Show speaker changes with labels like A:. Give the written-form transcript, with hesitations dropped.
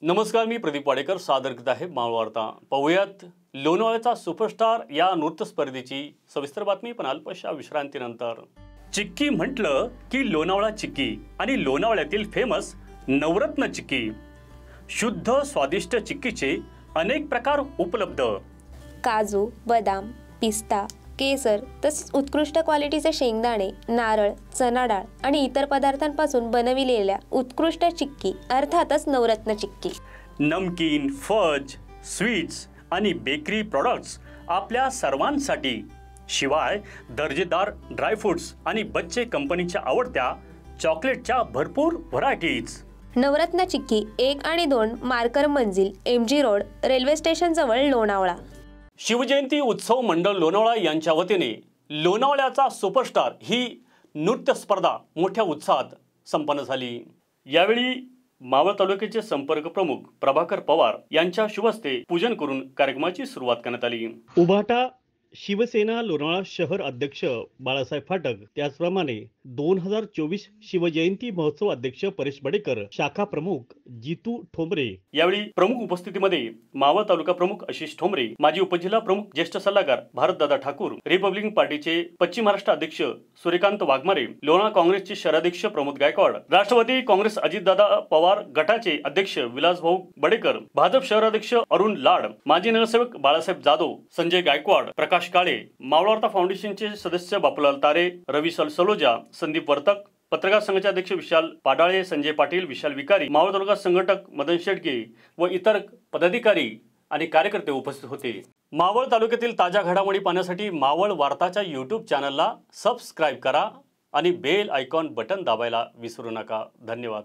A: नमस्कार, मी प्रदीप वाडेकर सादर करत आहे मावळवार्ता। पाहूयात लोणावळ्याचा सुपरस्टार या नृत्य स्पर्धेची सविस्तर बातमी, पण अल्पशा विश्रांतीनंतर। चिक्की म्हटलं की लोणावळा चिक्की आणि लोणावळ्यातील फेमस नवरत्न चिक्की। शुद्ध स्वादिष्ट चिक्कीचे अनेक प्रकार उपलब्ध।
B: काजू, बदाम, पिस्ता, केसर तसेच उत्कृष्ट क्वालिटीचे शेंगदाणे, नारळ, चणा डाळ आणि इतर पदार्थांपासून बनविलेल्या उत्कृष्ट चिक्की अर्थातच नवरत्न चिक्की।
A: नमकीन, फज, स्वीट्स आणि बेकरी प्रोडक्ट्स आपल्या सर्वांसाठी। शिवाय दर्जेदार ड्रायफ्रुट्स आणि बच्चे कंपनीच्या आवडत्या चॉकलेटच्या भरपूर व्हरायटीज।
B: नवरत्न चिक्की 1 आणि 2 मार्कर मंजिल, MG रोड, रेल्वे स्टेशन जवळ लोणावळा।
A: शिवजयंती उत्सव मंडळ लोणावळा यांच्या वतीने लोणावळ्याचा सुपरस्टार ही नृत्य स्पर्धा मोठ्या उत्साहात संपन्न झाली। यावेळी मावळ तालुक्याचे संपर्क प्रमुख प्रभाकर पवार यांच्या शुभ हस्ते पूजन करून कार्यक्रमाची सुरुवात करण्यात आली।
C: उभाटा शिवसेना लोणावळा शहर अध्यक्ष बाळासाहेब फाटक, त्याचप्रमाणे 2024 शिवजयंती महोत्सव अध्यक्ष परेश बडेकर, शाखा प्रमुख जितू ठोंबरे।
A: यावेळी प्रमुख उपस्थितीमध्ये मावळ तालुका प्रमुख आशिष ठोंबरे, माजी उपजिल्हा प्रमुख ज्येष्ठ सल्लागार भारतदादा ठाकूर, रिपब्लिकन पार्टीचे पश्चिम महाराष्ट्र अध्यक्ष सूर्यकांत वाघमारे, लोणावळा काँग्रेसचे शहराध्यक्ष प्रमोद गायकवाड, राष्ट्रवादी काँग्रेस अजितदादा पवार गटाचे अध्यक्ष विलासभाऊ बडेकर, भाजप शहराध्यक्ष अरुण लाड, माजी नगरसेवक बाळासाहेब जाधव, संजय गायकवाड, प्रकाश काळे, मावळवार्ता फाउंडेशनचे सदस्य बापूलाल तारे, रवी सलोजा, संदीप वर्तक, पत्रकार संघाचे अध्यक्ष विशाल पाडाळे, संजय पाटील, विशाल विकारी, मावळ तालुका संघटक मदन शेडगे व इतर पदाधिकारी आणि कार्यकर्ते उपस्थित होते। मावळ तालुक्यातील ताज्या घडामोडी पाहण्यासाठी मावळ वार्ताच्या YouTube चॅनलला सबस्क्राइब करा आणि बेल आयकॉन बटन दाबायला विसरू नका। धन्यवाद।